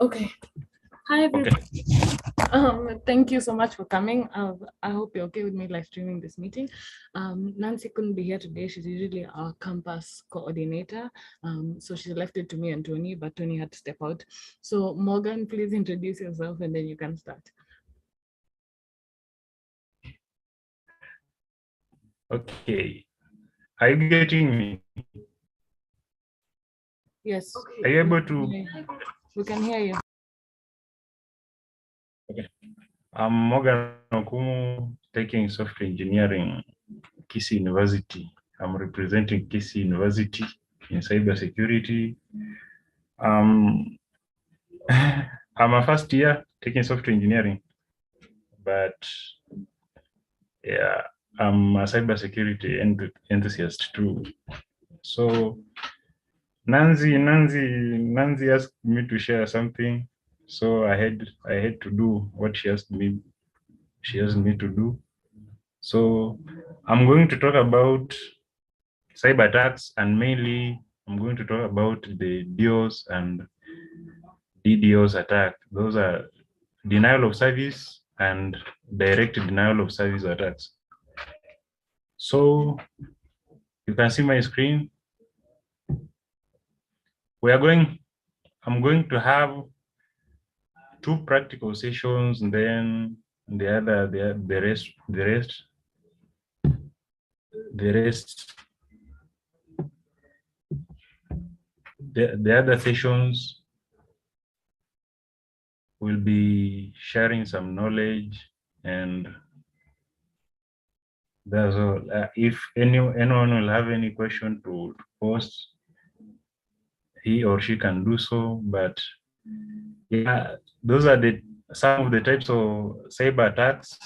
Okay. Hi, everyone. Okay. Thank you so much for coming. I hope you're okay with me live streaming this meeting. Nancy couldn't be here today. She's usually our campus coordinator. So she left it to me and Tony, but Tony had to step out. So Morgan, please introduce yourself and then you can start. Okay. Are you getting me? Yes. Are you able to? We can hear you. Okay. I'm Morgan Okumu, taking software engineering, Kisii University. I'm representing Kisii University in cybersecurity. I'm a first year taking software engineering, but yeah, I'm a cybersecurity enthusiast too. So Nancy asked me to share something, so I had to do what she asked me to do. So I'm going to talk about cyber attacks, and mainly I'm going to talk about the DDoS and DDoS attack. Those are denial of service and direct denial of service attacks. So you can see my screen. I'm going to have 2 practical sessions, and then the other sessions will be sharing some knowledge, and that's all. If anyone will have any question to post, he or she can do so. But yeah, those are some of the types of cyber attacks.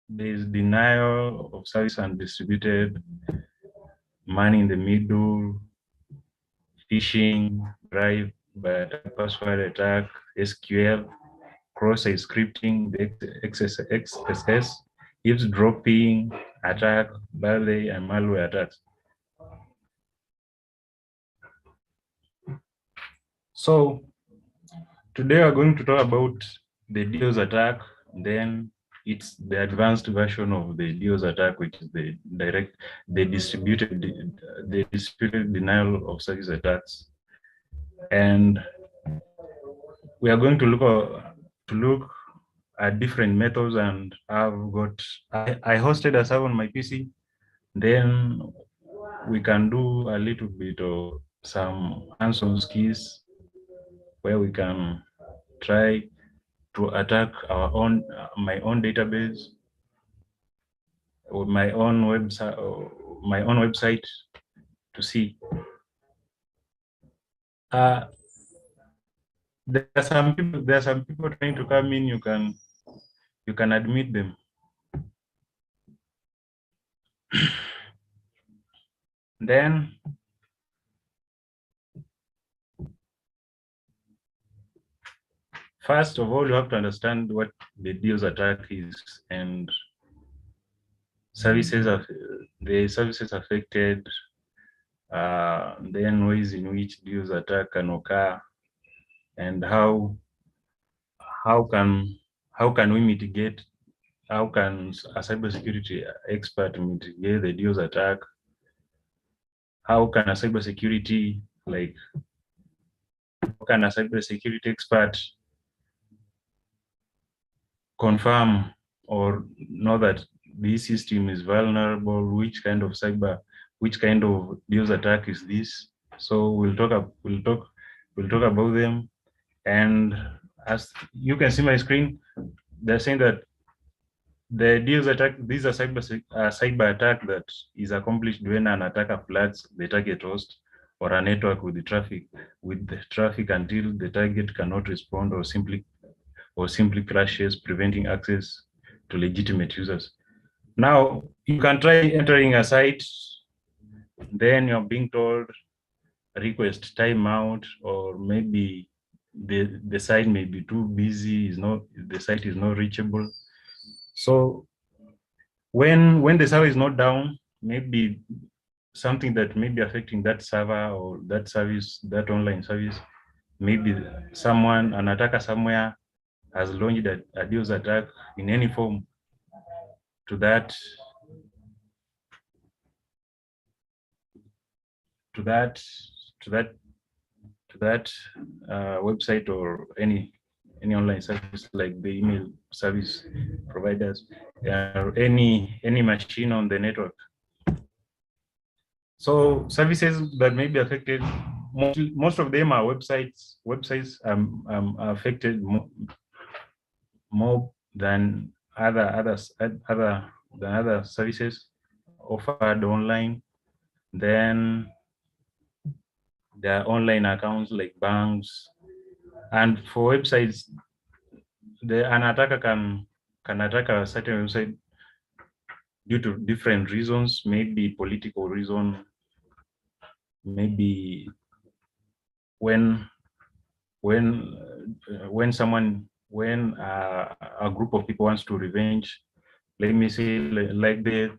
There's denial of service and distributed, man in the middle, phishing, drive by password attack, SQL, cross-site scripting, the XSS, eavesdropping attack, ballet, and malware attacks. So today we're going to talk about the DDoS attack. Then it's the advanced version of the DDoS attack, which is the distributed denial of service attacks. And we are going to look at different methods, and I hosted a server on my PC. Then we can do a little bit of some hands-on skills where we can try to attack my own database or my own website to see. There are some people trying to come in. You can admit them. Then first of all, you have to understand what the DDoS attack is and the services affected, then ways in which DDoS attack can occur, and how can we mitigate? How can a cybersecurity expert mitigate the DDoS attack? How can a cybersecurity expert confirm or know that this system is vulnerable? Which kind of DDoS attack is this? So we'll talk about them. And as you can see my screen, they're saying that the DDoS attack, these are cyber attack that is accomplished when an attacker floods the target host or a network with the traffic until the target cannot respond, or simply crashes, preventing access to legitimate users. Now, you can try entering a site, then you're being told request timeout, or maybe the site may be too busy, the site is not reachable. So when the server is not down, maybe something that may be affecting that server or that service, that online service, maybe an attacker somewhere has launched a DDoS attack in any form to that website or any online service like the email service providers or any machine on the network. So services that may be affected, most of them are websites. Websites are affected more than other services offered online. Then there are online accounts like banks, and for websites, an attacker can attack a certain website due to different reasons, maybe political reason, maybe when a group of people wants to revenge, let me say, like the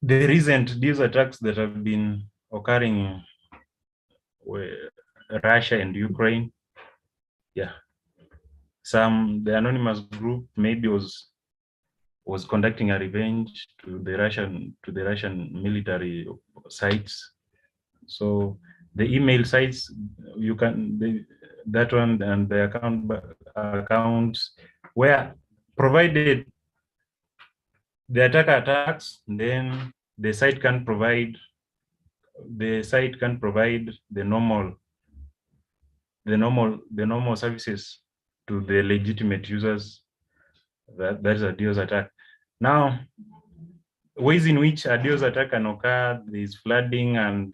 recent these attacks that have been occurring with Russia and Ukraine. Yeah, the anonymous group maybe was conducting a revenge to the Russian military sites. So the email sites, you can that one and the accounts where provided the attacker attacks, then the site can provide the normal services to the legitimate users. That's a DDoS attack. Now, ways in which a DDoS attack can occur is flooding and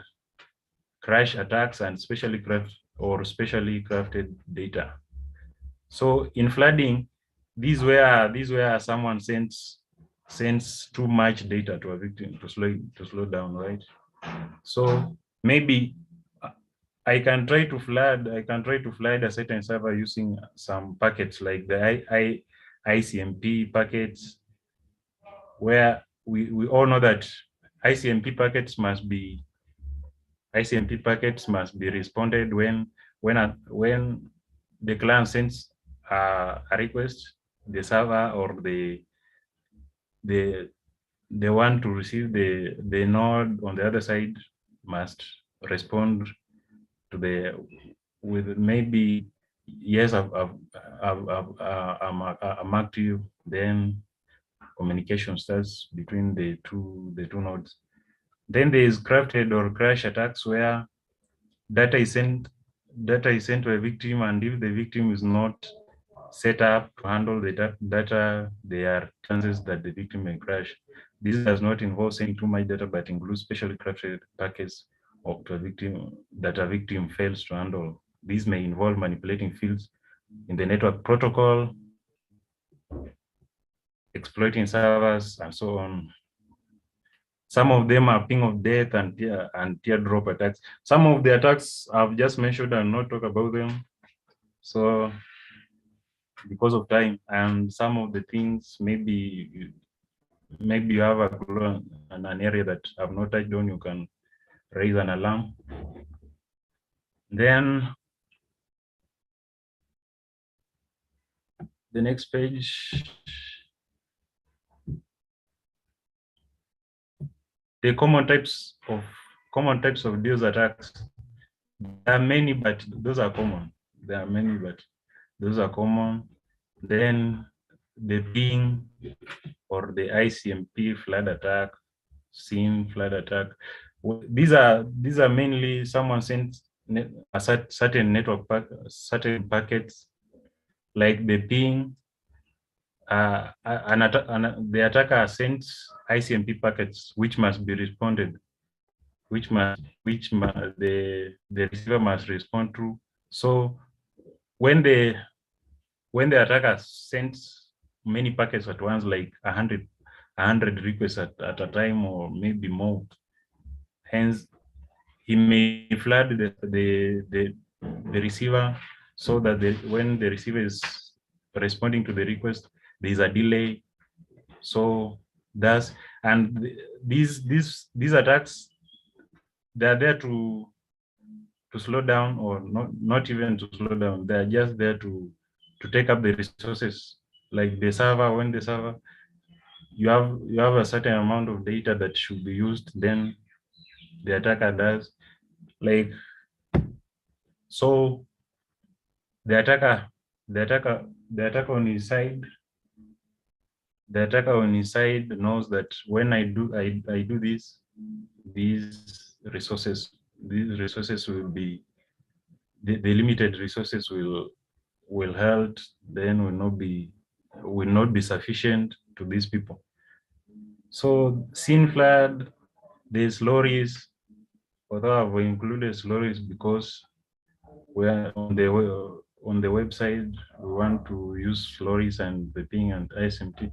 crash attacks and specially crafted data. So in flooding, these where someone sends too much data to a victim to slow down, right? So maybe I can try to flood a certain server using some packets like the ICMP packets, where we all know that ICMP packets must be responded when the client sends a request. The server or the one to receive the node on the other side must respond to with maybe yes, I'm active. Then communication starts between the two nodes. Then there is crafted or crash attacks where data is sent to a victim, and if the victim is not set up to handle the data, there are chances that the victim may crash. This does not involve sending too much data, but includes specially crafted packets to a victim that a victim fails to handle. These may involve manipulating fields in the network protocol, exploiting servers, and so on. Some of them are ping of death and teardrop attacks. Some of the attacks I've just mentioned and not talk about them. So because of time, and some of the things maybe you have an area that I've not touched on, you can raise an alarm. Then the next page, the common types of DDoS attacks. There are many, but those are common. There are many, but those are common. Then the ping or the ICMP flood attack, SIM flood attack. These are mainly someone sent a certain network certain packets, like the ping. The attacker sends ICMP packets which must be responded, the receiver must respond to. So when the attacker sends many packets at once, like 100 requests at a time, or maybe more, hence he may flood the receiver, so that when the receiver is responding to the request, there is a delay. So these attacks, they are there to slow down, or not even to slow down. They're just there to take up the resources. Like the server, when the server, you have a certain amount of data that should be used, then the attacker does. Like, so the attacker the attacker the attacker on his side the attacker on his side knows that when I do this, these resources will be, the limited resources will held, then will not be sufficient to these people. So scene flood, there's lorries, although I've included lorries because we're on the website, we want to use lorries and the ping and ICMP.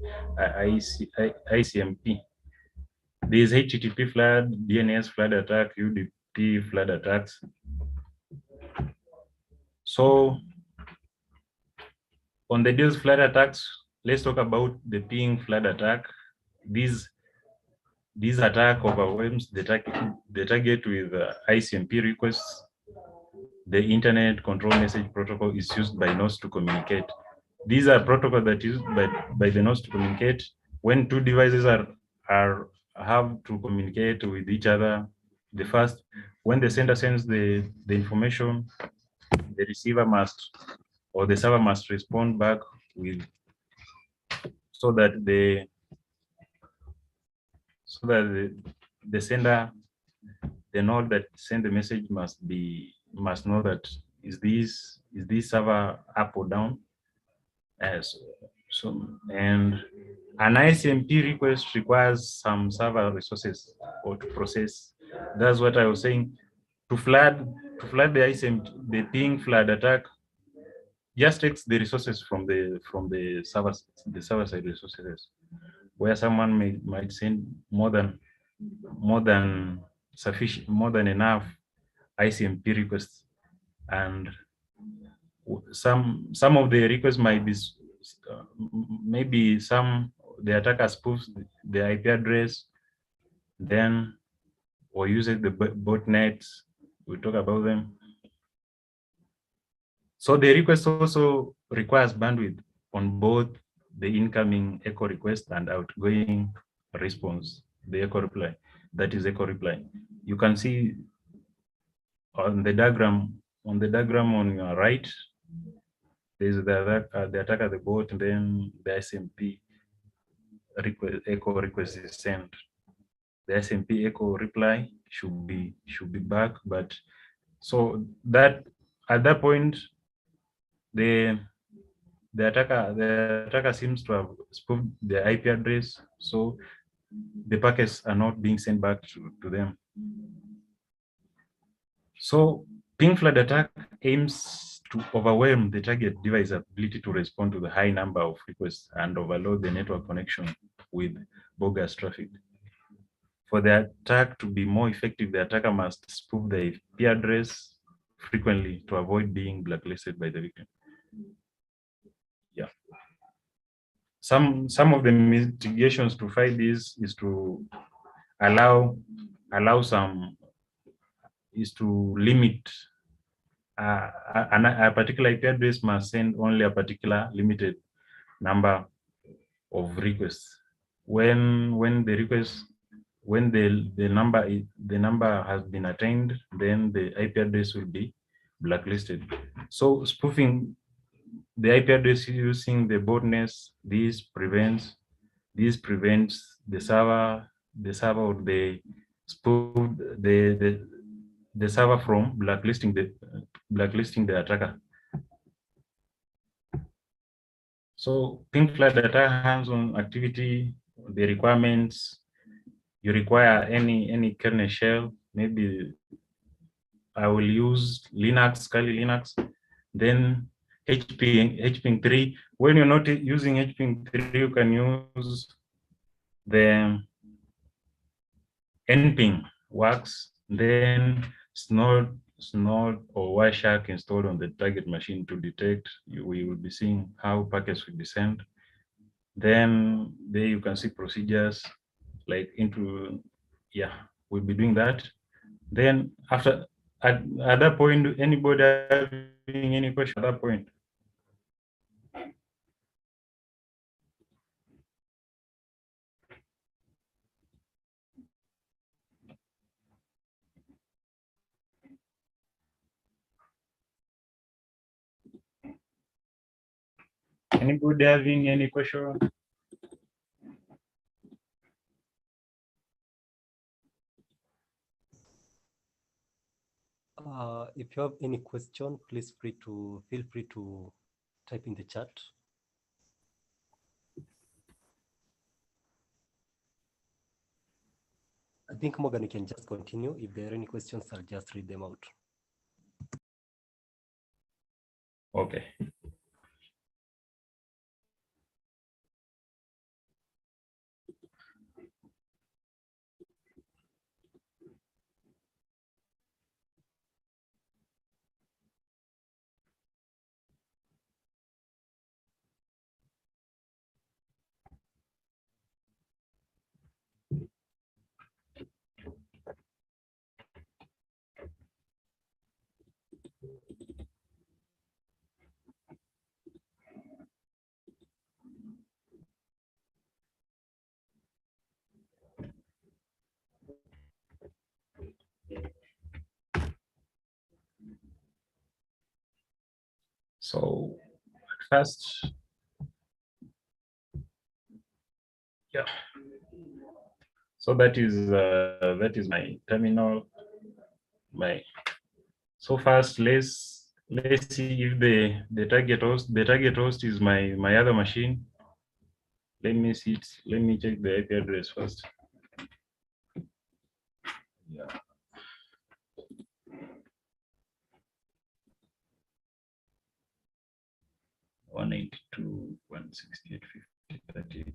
There's HTTP flood, DNS flood attack, UDP flood attacks. So on the DDoS flood attacks, let's talk about the ping flood attack. These attack overwhelms the target with ICMP requests. The Internet Control Message Protocol is used by nodes to communicate. These are protocols that used by the nodes to communicate when two devices have to communicate with each other. The first, when the sender sends the information, the receiver must, or the server must respond back with, so that the the sender, the node that send the message must know that is this server up or down. As so, and an ICMP request requires some server resources or to process. That's what I was saying. To flood the ICMP, the ping flood attack just takes the resources from the server side resources, where someone might send more than sufficient, more than enough ICMP requests, and some of the requests might be maybe the attacker spoofs the IP address, then or uses the botnets. We'll talk about them. So the request also requires bandwidth on both the incoming echo request and outgoing response, the echo reply. That is echo reply. You can see on the diagram on your right, there's the attacker, the bot, and then the SMP echo request is sent. The SMP echo reply should be back, but so that at that point the attacker seems to have spoofed the IP address, so the packets are not being sent back to them. So ping flood attack aims to overwhelm the target device ability to respond to the high number of requests and overload the network connection with bogus traffic. For the attack to be more effective, the attacker must spoof the IP address frequently to avoid being blacklisted by the victim. Yeah. Some of the mitigations to fight this is to limit a particular IP address must send only a particular limited number of requests. When the number has been attained, then the IP address will be blacklisted. So spoofing the IP address using the botnets, this prevents the server or the spoof the server from blacklisting the attacker. So ping flood attack hands-on activity, the requirements, you require any kernel shell. Maybe I will use Linux, Kali Linux, then HPing3. When you're not using HPing3, you can use the nping works, then Snort or Wireshark installed on the target machine to detect. We will be seeing how packets will be sent. Then there you can see procedures like we'll be doing that. Then after at that point, anybody having any question at that point? Anybody having any question? If you have any question, please feel free to type in the chat. I think Morgan, you can just continue. If there are any questions, I'll just read them out. Okay. So first, yeah. So that is my terminal. So first, let's see if the target host is my other machine. Let me see it. Let me check the IP address first. Yeah. One 192.168.50.38.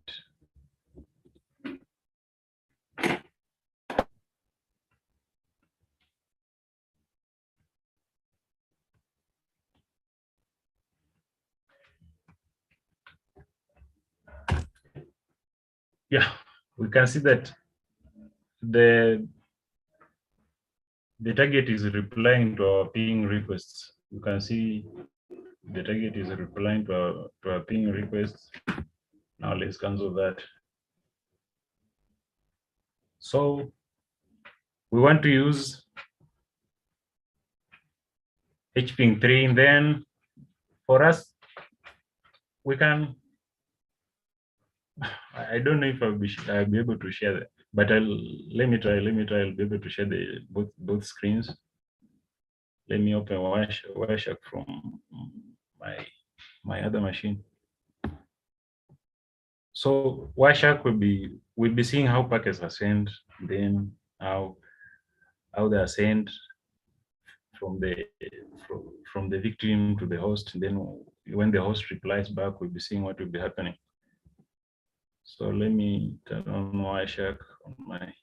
Yeah, we can see that the target is replying to our ping requests. You can see the target is replying to our ping requests. Now let's cancel that. So we want to use hping3, and then for us, we can, I don't know if I'll be able to share that, but let me try, I'll be able to share the both screens. Let me open Wireshark from my other machine. So Wireshark will be seeing how packets are sent, then how they are sent from the victim to the host. Then when the host replies back, we'll be seeing what will be happening. So let me turn on Wireshark on my.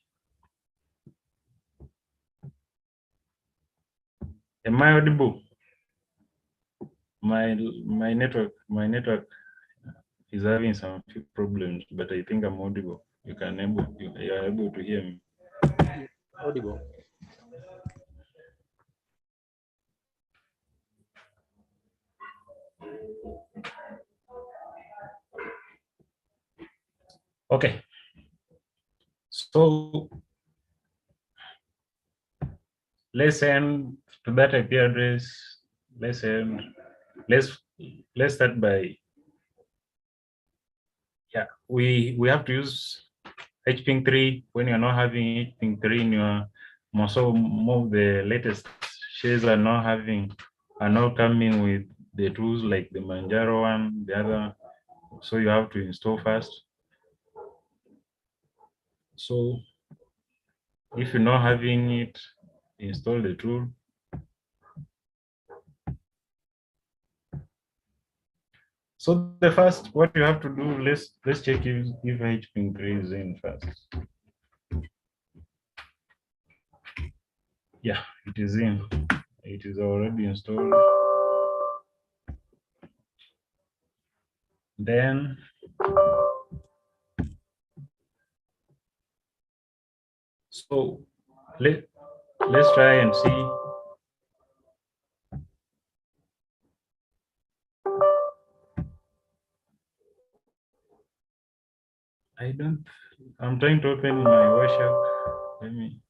Am I audible? My network is having some few problems, but I think I'm audible. You are able to hear me. Audible. Okay. So let's send to that IP address. Let's start by, yeah, we have to use hping3 when you're not having hping3 in your more of the latest shares are not coming with the tools like the Manjaro one, the other. So you have to install first. So if you're not having it, install the tool. So the first, what you have to do, let's check if hping3 is in first. Yeah, it is in. It is already installed. Then so let's try and see I'm trying to open my workshop. Let me.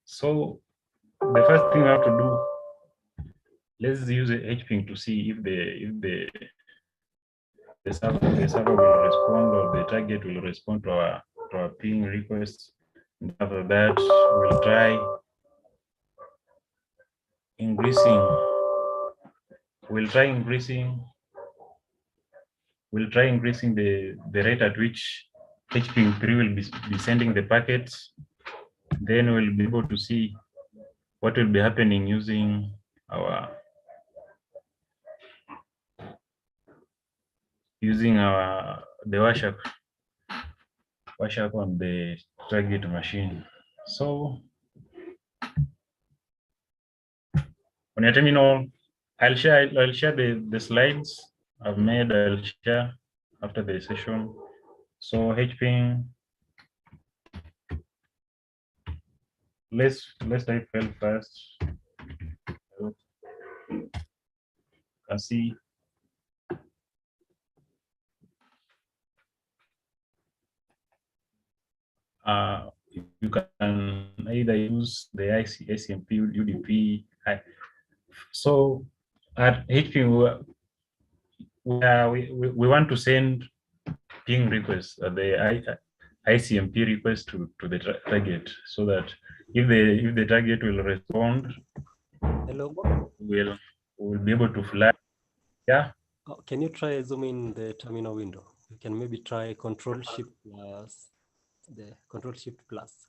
So the first thing I have to do, let's use a HPing to see if the server will respond or the target will respond to our ping request. And after that, we'll try increasing. We'll try increasing the rate at which HPing3 will be sending the packets. Then we'll be able to see what will be happening using the washup on the target machine. So on your terminal, I'll share the slides I've made. I'll share after the session. So HPing, let's type file first. You can see you can either use the ICMP, UDP. So at HPing, we want to send ping requests, the ICMP request to the target, so that if the target will respond, Hello. we'll be able to flag. Yeah. Oh, can you try zoom in the terminal window? You can maybe try Control Shift plus the Control Shift plus.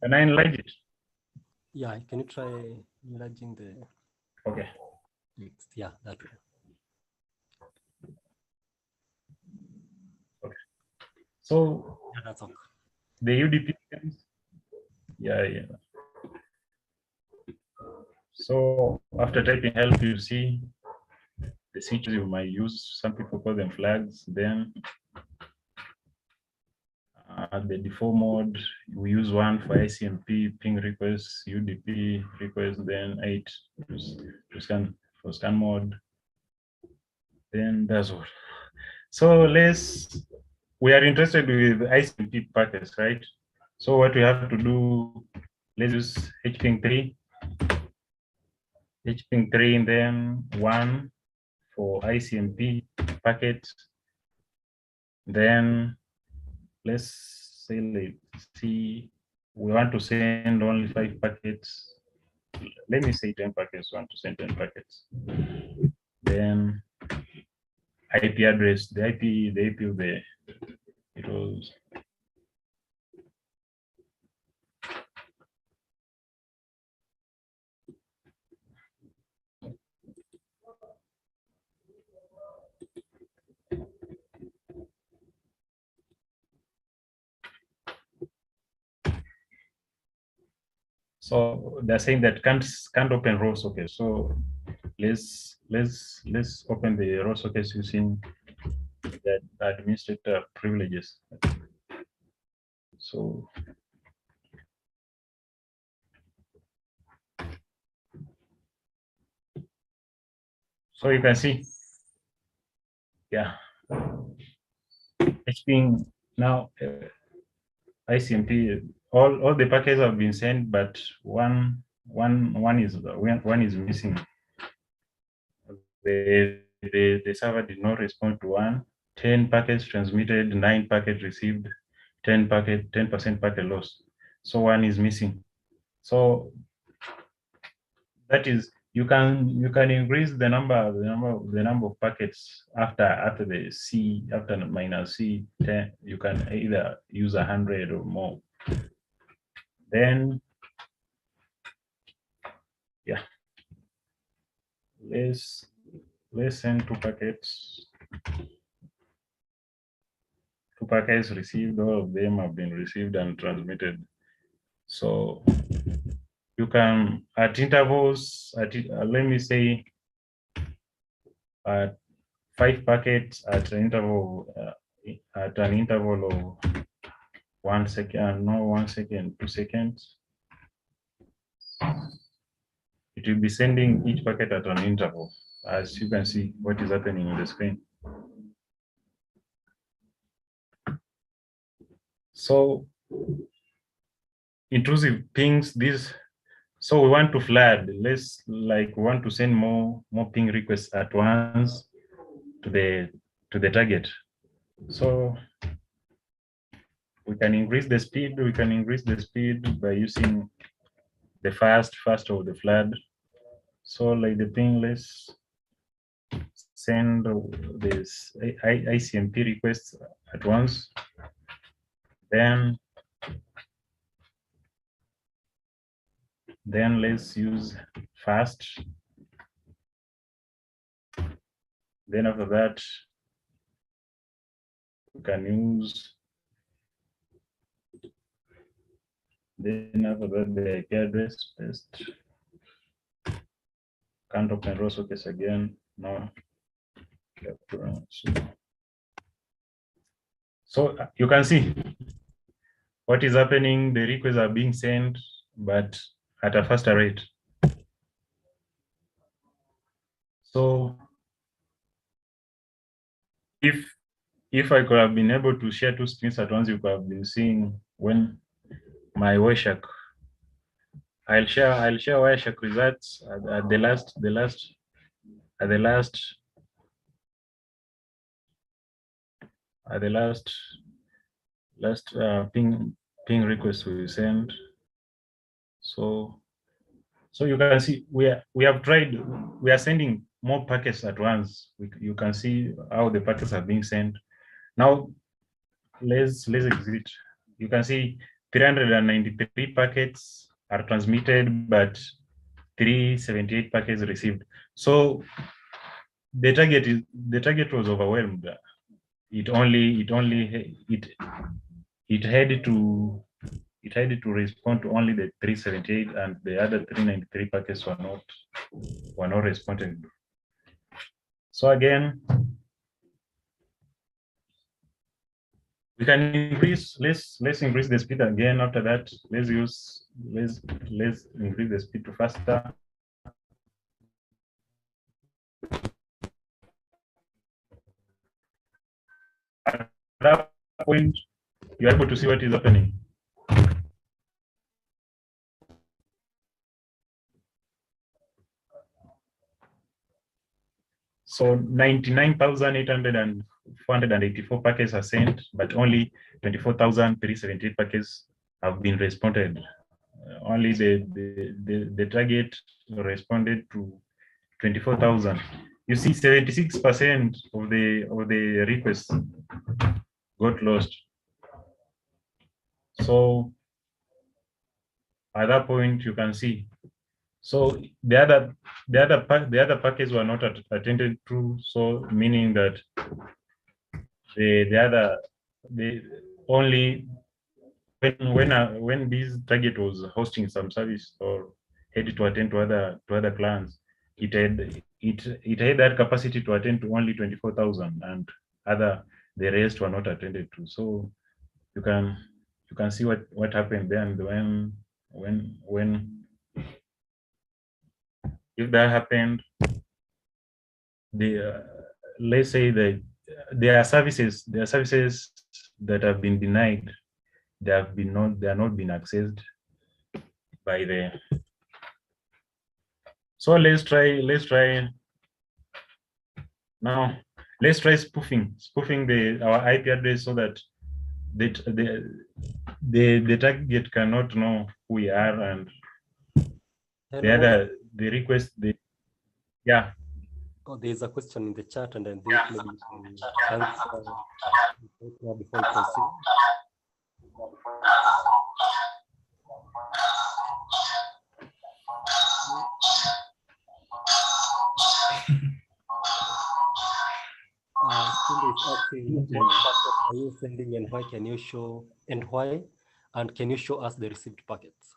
Can I enlarge it? Yeah, can you try enlarging the Okay. text? Yeah, that way. Okay. So Yeah, that's okay. the UDP, yeah. So after typing help, you see the switches you might use. Some people call them flags. Then the default mode, we use one for ICMP ping requests, UDP requests, then 8 to scan for scan mode. Then that's all. So we are interested with ICMP packets, right? So what we have to do, let's use HPing3, and then 1 for ICMP packets. Then let's say, let's see, we want to send only 5 packets. Let me say 10 packets, want to send 10 packets. Then IP address, the IP of it was so they're saying that can't open raw sockets. So let's open the raw sockets using the administrator privileges. So you can see, yeah, HPing now ICMP, all the packets have been sent, but one is missing. The server did not respond to one. 10 packets transmitted, 9 packets received, 10% packet loss. So one is missing. So that is you can increase the number of packets after the C, after minus C 10. You can either use 100 or more. Then yeah, let's send 2 packets. 2 packets received, all of them have been received and transmitted. So you can at intervals, let me say at 5 packets at an interval of 1 second, no 1 second, 2 seconds. It will be sending each packet at an interval, as you can see what is happening on the screen. So intrusive pings, this, so we want to flood, we want to send more ping requests at once to the target. So we can increase the speed. We can increase the speed by using the fast of the flood. So like the ping, let's send this ICMP requests at once. Then let's use fast. Then after that, we can use, then after that, the IP address test. Can't open raw sockets again. No. So you can see what is happening. The requests are being sent, but at a faster rate. So if I could have been able to share 2 screens at once, you could have been seeing when my Wireshark. I'll share Wireshark results at the last ping request we sent. So you can see we are sending more packets at once. You can see how the packets are being sent. Now let's exit. You can see 393 packets are transmitted, but 378 packets received. So the target was overwhelmed. It had to respond to only the 378, and the other 393 packets were not responding. So again, we can increase. Let's increase the speed again. After that, let's increase the speed to faster. At that point, you're able to see what is happening. So 99,484 packets are sent, but only 24,378 packets have been responded. Only the target responded to 24,000. You see, 76% of the requests got lost. So at that point, you can see. So the other packets were not attended to. So meaning that only when this target was hosting some service or had to attend to other clients, it had that capacity to attend to only 24,000, and the rest were not attended to. So you can see what happened then when if that happened, let's say that there are services that have been denied. They are not been accessed by the. So let's try now. Let's try spoofing our IP address so that the target cannot know who we are, and the request Yeah. Oh, there's a question in the chat, and I think maybe you can answer before we proceed. Cindy is asking, what packet are you sending and why can you show, and why? And can you show us the received packets?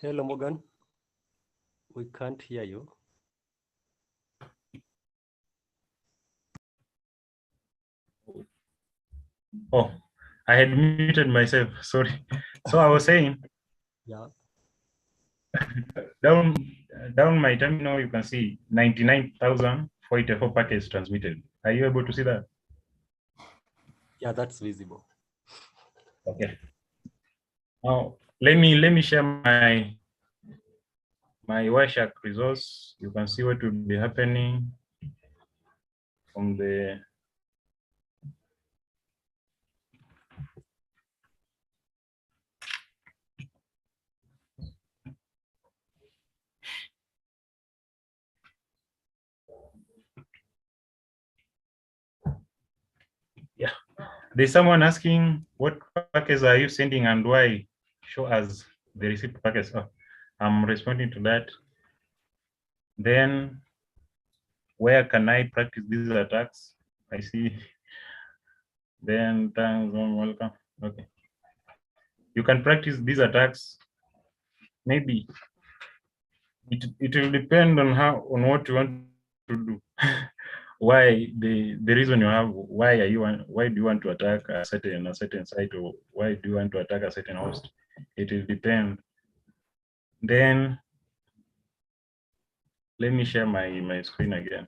Hello, Morgan. We can't hear you. Oh, I had muted myself. Sorry. So I was saying, Yeah. down my terminal, you can see 99,484 packets transmitted. Are you able to see that? Yeah, that's visible. Okay. Now let me share my Wireshark resource. You can see what will be happening from the yeah. There's someone asking what packets are you sending and why? Show us the received packets. Oh, I'm responding to that. Then where can I practice these attacks? I see. Then thanks, welcome. Okay. You can practice these attacks. Maybe it will depend on what you want to do. Why the reason you have, why do you want to attack a certain site, or why do you want to attack a certain host? It will depend. Then let me share my screen again.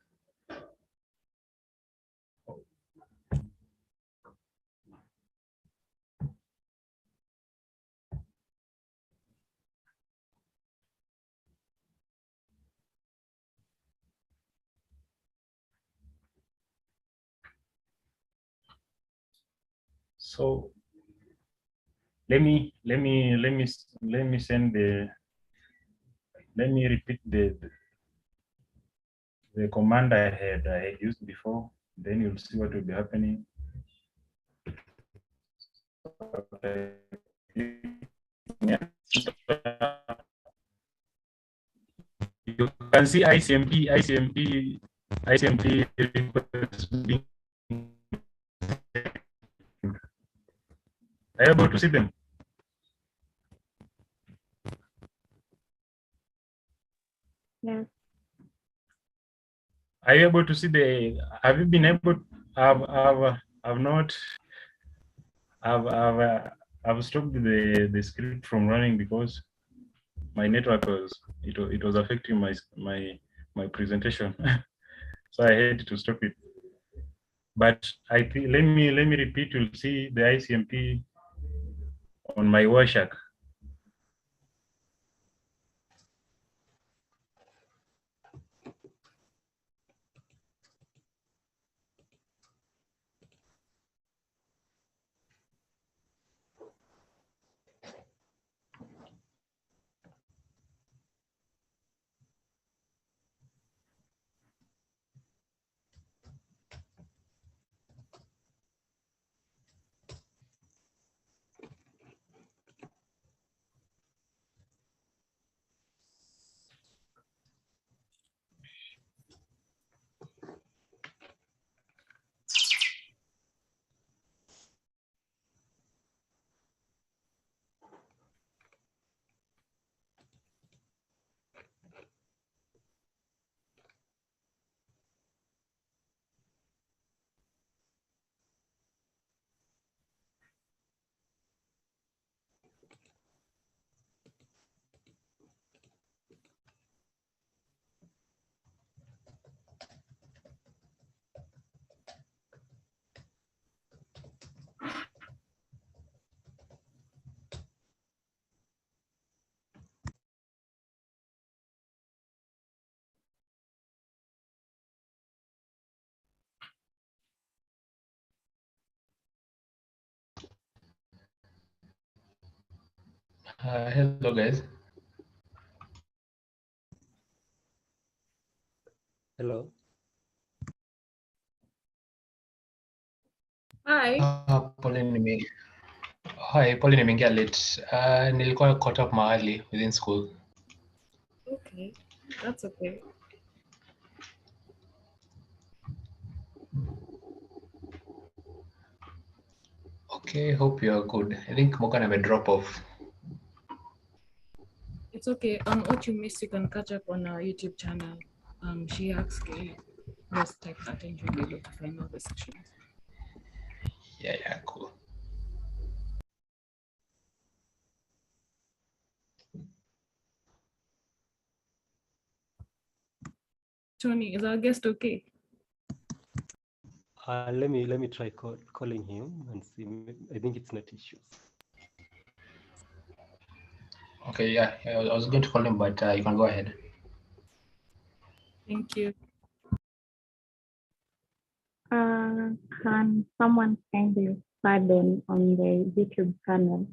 So let me send the let me repeat the command I had used before. Then you'll see what will be happening. You can see ICMP requests being. Are you able to see them? Yes. Are you able to see have you been able, I've stopped the script from running because my network it was affecting my presentation. So I had to stop it. But I think let me repeat, you'll see the ICMP on my Wireshark. Hello, guys. Hello. Hi. Pole nimeingia late. Nilikuwa caught up mahali within school. Okay, that's okay. Okay, hope you're good. I think Morgan may drop off. It's okay. On what you missed, you can catch up on our YouTube channel. She asked Kay. Just type that and you'll be able to find all the sessions. Yeah, cool. Tony, is our guest okay? Let me try calling him and see. I think it's not issues. Okay, yeah, I was going to call him, but you can go ahead. Thank you. Can someone kindly pardon on the YouTube channel?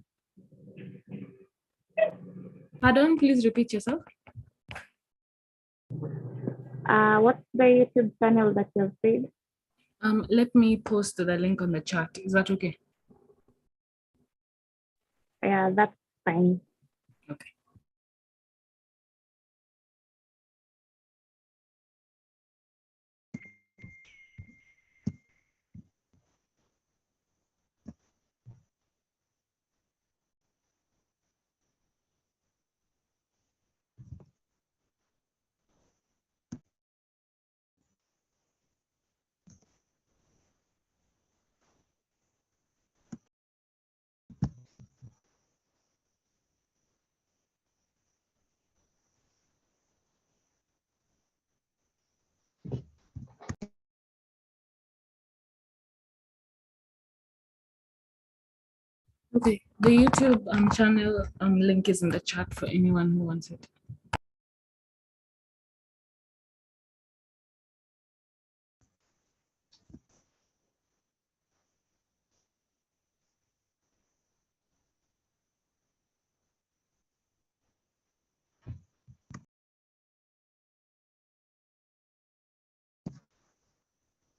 Pardon, please repeat yourself. What's the YouTube channel that you've said? Let me post the link on the chat. Is that okay? Yeah, that's fine. Okay. Okay, the YouTube channel link is in the chat for anyone who wants it.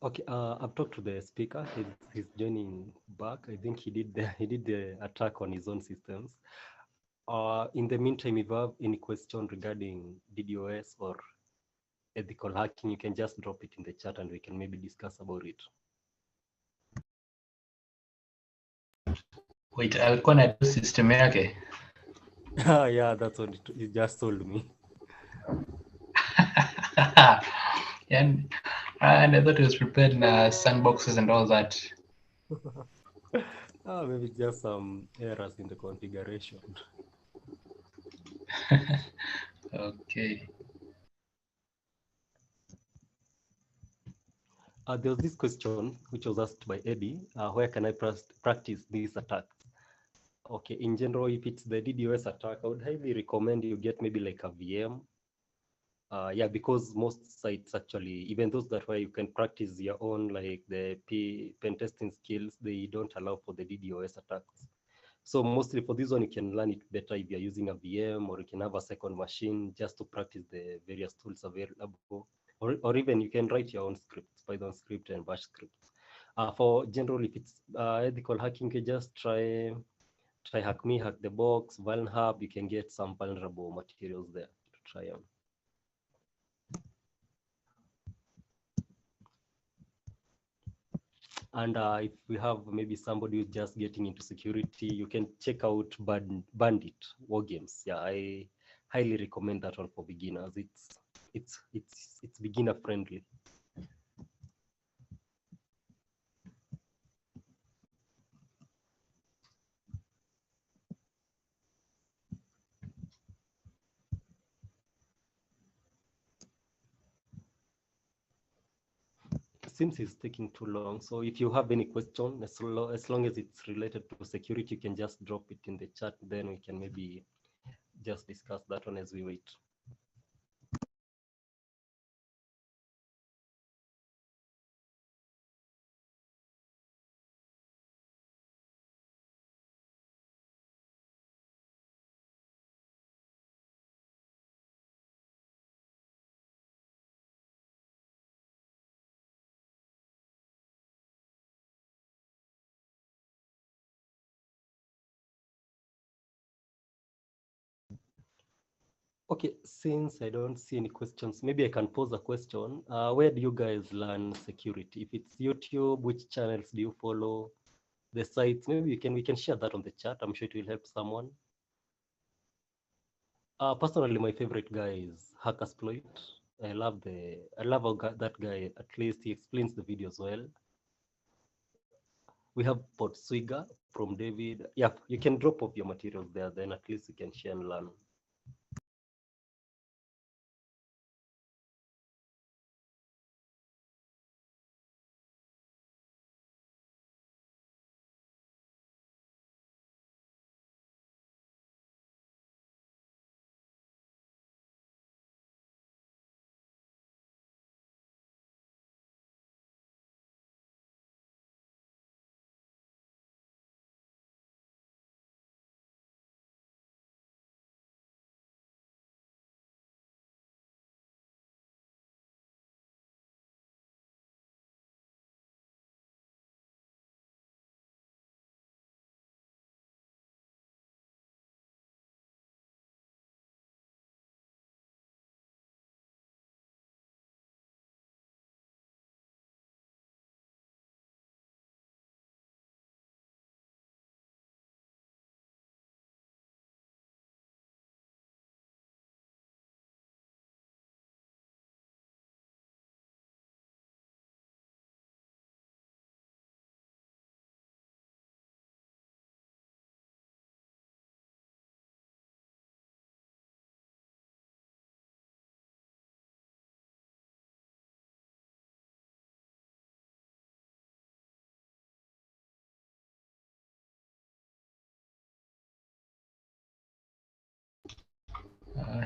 Okay, I've talked to the speaker. He's joining back. I think he did the attack on his own systems. In the meantime, if you have any question regarding DDoS or ethical hacking, you can just drop it in the chat and we can maybe discuss about it. Wait, alikuwa na system yake. Yeah, that's what you just told me. And I thought he was prepared in sandboxes and all that. Maybe just some errors in the configuration. Okay. There was this question which was asked by Eddie, where can I practice these attacks? Okay, in general, if it's the DDoS attack, I would highly recommend you get maybe like a VM. Yeah, because most sites actually, even those that where you can practice your own, like the pen testing skills, they don't allow for the DDoS attacks. So mostly for this one, you can learn it better if you're using a VM, or you can have a second machine just to practice the various tools available. Or even you can write your own scripts, Python script and Bash scripts. For general, if it's ethical hacking, you can just try Hack Me, Hack the Box, VulnHub. You can get some vulnerable materials there to try on. And if we have maybe somebody who's just getting into security, you can check out Bandit War Games. Yeah, I highly recommend that one for beginners. It's beginner friendly. Seems it's taking too long. So if you have any question, as long as it's related to security, you can just drop it in the chat. Then we can maybe just discuss that one as we wait. Okay, since I don't see any questions, maybe I can pose a question. Where do you guys learn security? If it's YouTube, which channels do you follow? The sites, maybe we can share that on the chat. I'm sure it will help someone. Personally, my favorite guy is Hackersploit. I love how that guy, at least he explains the videos well. We have Potswiga from David. Yeah, you can drop off your materials there, then at least you can share and learn.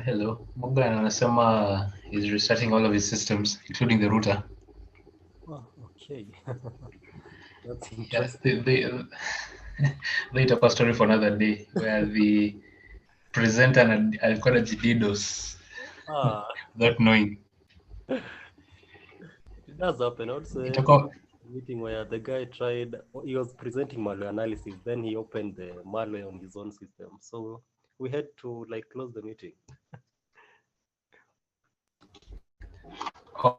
Hello. Morgan anasema is restarting all of his systems, including the router. Oh, okay. That's Yeah, interesting. they talk a story for another day where the presenter alikuwa na DDoS Ah, without knowing. it does happen. Also, Itakuwa meeting where the guy tried, he was presenting malware analysis, then he opened the malware on his own system. So we had to like close the meeting.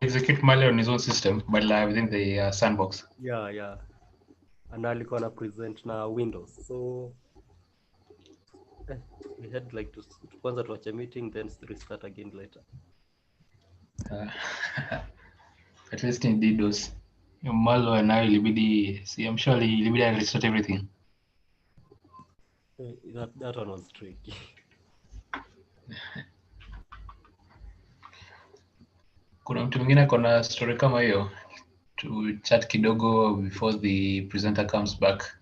execute malware on his own system, but within the sandbox. Yeah. And alikuwa na present na Windows. So we had like to kwanza tuache meeting, then restart again later. At least in DDoS. Malware nayo ilibidi, see, I'm sure ilibidi restart everything. That one was tricky. Kuna mtu mwingine akona story kama hiyo, to chat kidogo before the presenter comes back.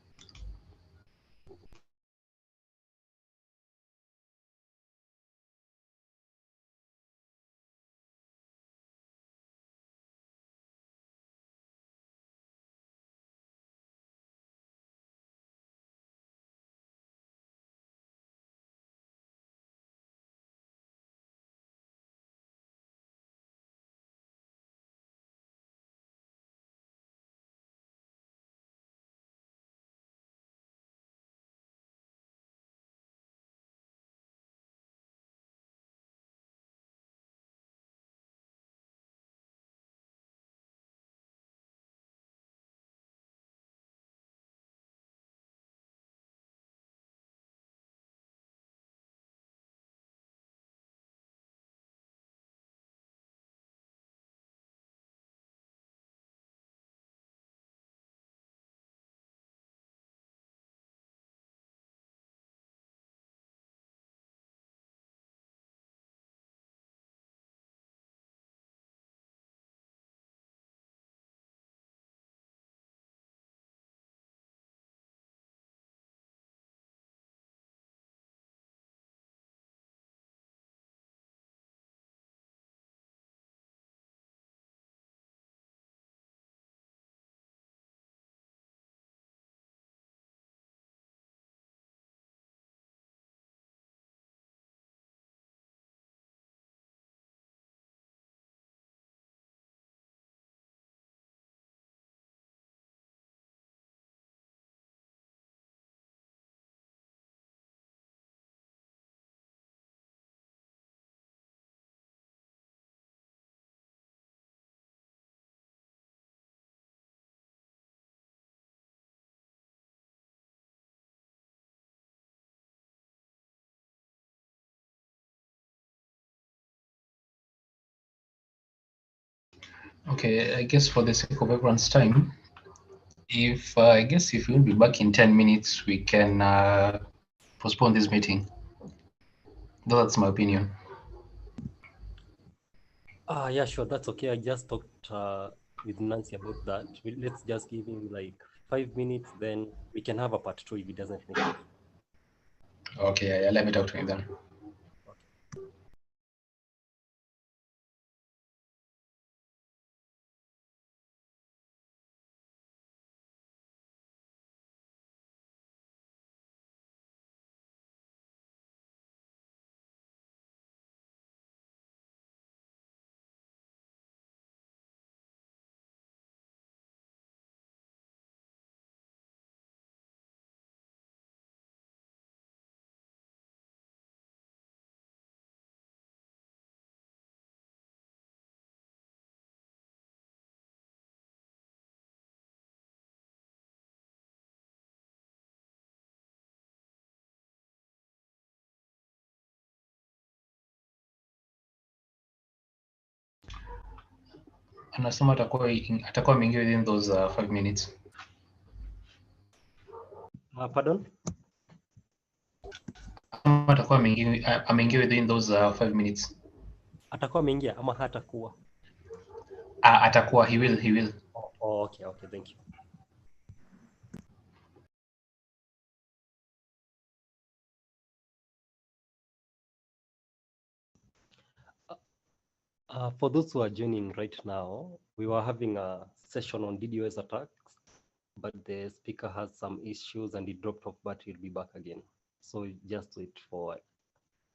Okay, I guess for the sake of everyone's time, if I guess if we'll be back in 10 minutes, we can postpone this meeting. That's my opinion. Yeah, sure, that's okay. I just talked with Nancy about that. Let's just give him like 5 minutes, then we can have a part 2 if he doesn't make it. Okay, yeah, let me talk to him then. Anasema atakuwa ameingia within those 5 minutes. Pardon? Atakuwa ameingia within those 5 minutes. Atakuwa ameingia ama hatakuwa? Atakuwa, he will. Oh, okay, thank you. For those who are joining right now, we were having a session on DDoS attacks, but the speaker has some issues and he dropped off, but he'll be back again. So just wait for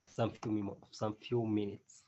some few minutes.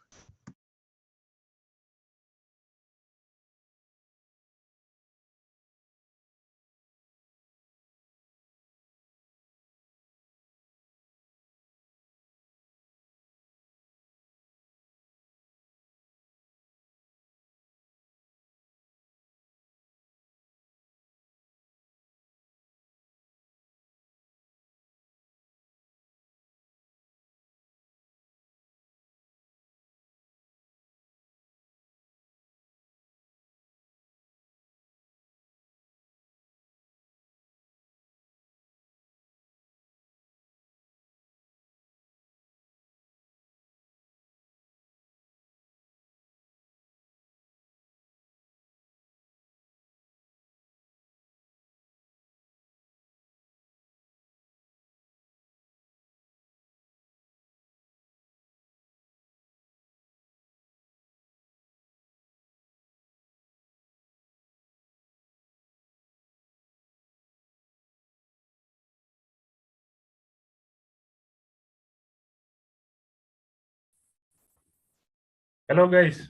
Hello, guys.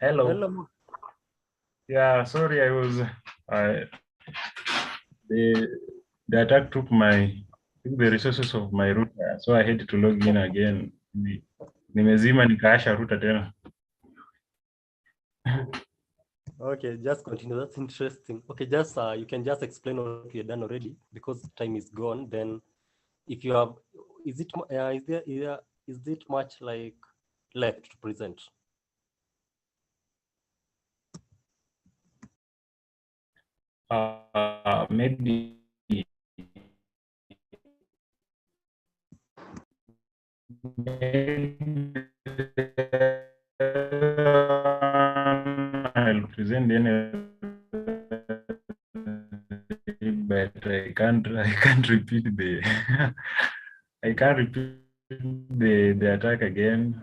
Hello. Yeah, sorry, the attack took the resources of my router, so I had to log in again. Nimezima nikaasha router tena. Okay, just continue. That's interesting. Okay, just you can just explain what you've done already because time is gone. Then, if you have, is it much like left to present? Maybe I'll present but I can't repeat I can't repeat the attack again.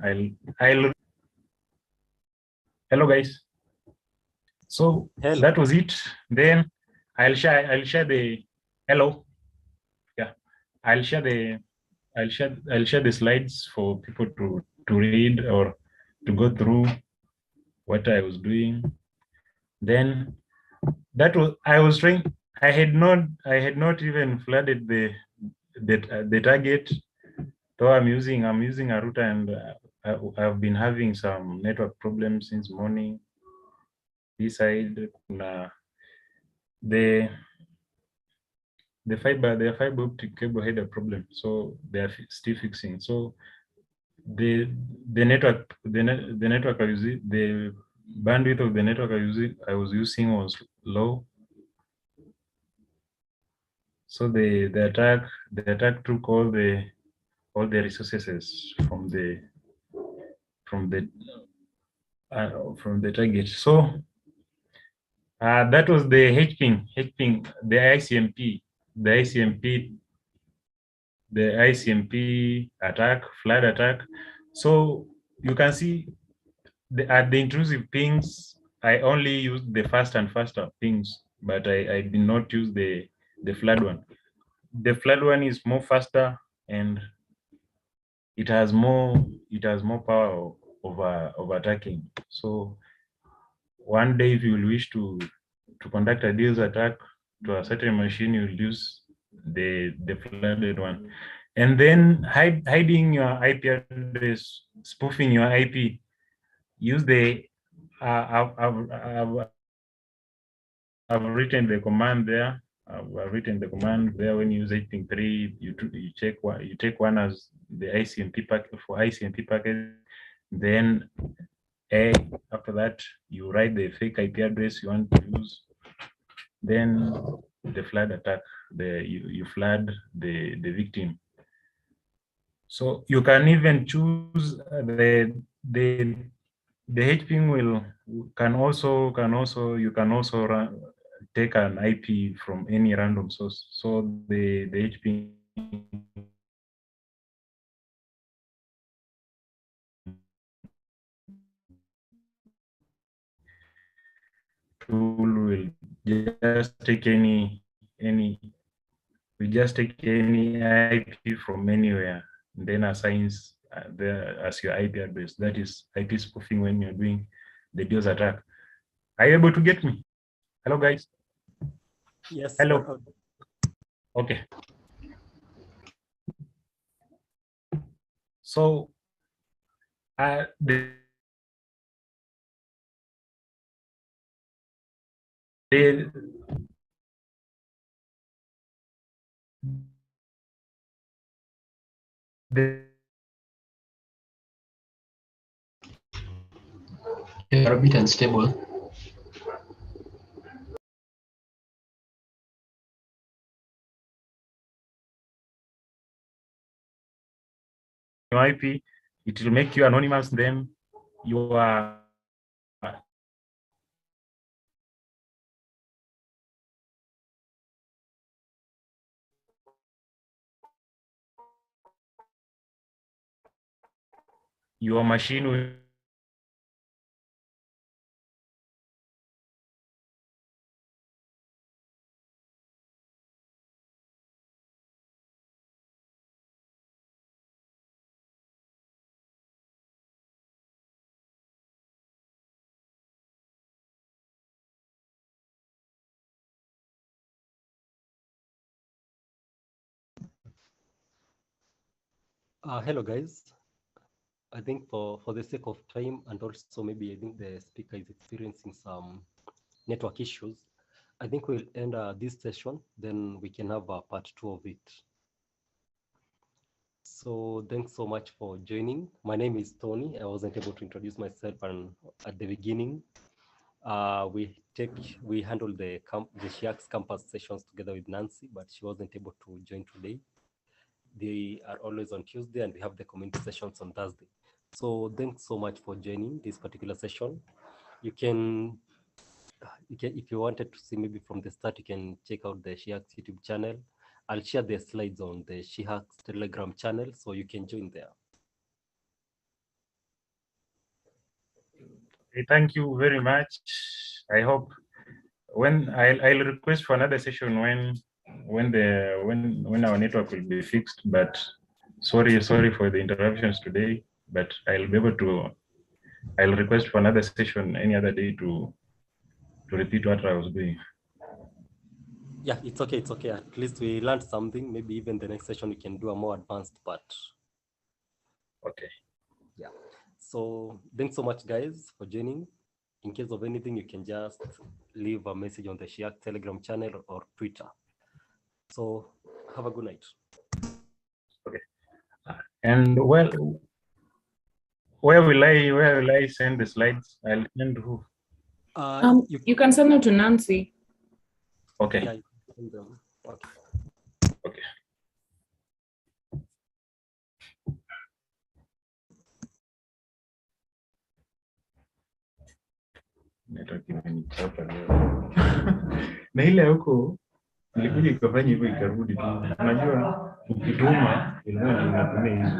Hello, guys. So Hello. that was it. Then I'll share the hello. Yeah, I'll share the slides for people to read or to go through what I was doing. Then I had not even flooded the target. So I'm using a router, and I've been having some network problems since morning. This side, the fiber optic cable had a problem, so they are still fixing. So the network the network I use, the bandwidth of the network I was using was low. So the attack took all the resources from the target. So that was the HPing, the ICMP, attack, flood attack. So you can see at the intrusive pings, I only used the fast and faster pings, but I did not use the flood one. The flood one is more faster and it has more power of attacking. So one day, if you will wish to conduct a DDoS attack to a certain machine, you'll use the flooded one. And then hiding your IP address, spoofing your IP, use the I've written the command there. When you use 8.3, you take one as the ICMP packet for ICMP packet. Then after that, you write the fake IP address you want to use. Then the flood attack, you flood the victim. So you can even choose the HPing you can also take an IP from any random source. So the HPing tool will just take any IP from anywhere, and then assigns there as your IP address. That is IP spoofing when you're doing the DDoS attack. Are you able to get me? Hello, guys. Yes. Hello. Okay. So You're a bit unstable. your IP, it will make you anonymous. Then you are your machine will Hello, guys. I think for the sake of time, and also maybe I think the speaker is experiencing some network issues, I think we'll end this session, then we can have part 2 of it. So thanks so much for joining. My name is Tony. I wasn't able to introduce myself at the beginning. We handle the SHIACS campus sessions together with Nancy, but she wasn't able to join today. They are always on Tuesday, and we have the community sessions on Thursday. So thanks so much for joining this particular session. You can, if you wanted to see maybe from the start, you can check out the SHIACS YouTube channel. I'll share the slides on the SHIACS Telegram channel, so you can join there. Thank you very much. I hope when I'll request for another session when our network will be fixed. But sorry for the interruptions today. But I'll be able to. I'll request for another session any other day to repeat what I was doing. Yeah, it's okay. It's okay. At least we learned something. Maybe even the next session we can do a more advanced part. Okay. Yeah. So thanks so much, guys, for joining. In case of anything, you can just leave a message on the SHIACS Telegram channel or Twitter. So have a good night. Okay. And well, where will I send the slides? I'll send who? You can send them to Nancy. Okay. Yeah, you can send them. Okay. Okay. Network imenichapa leo. Na ile huko nilikuja ikafanya hivyo ikarudi tu. Unajua ukituma ilikuwa inatumia hizo.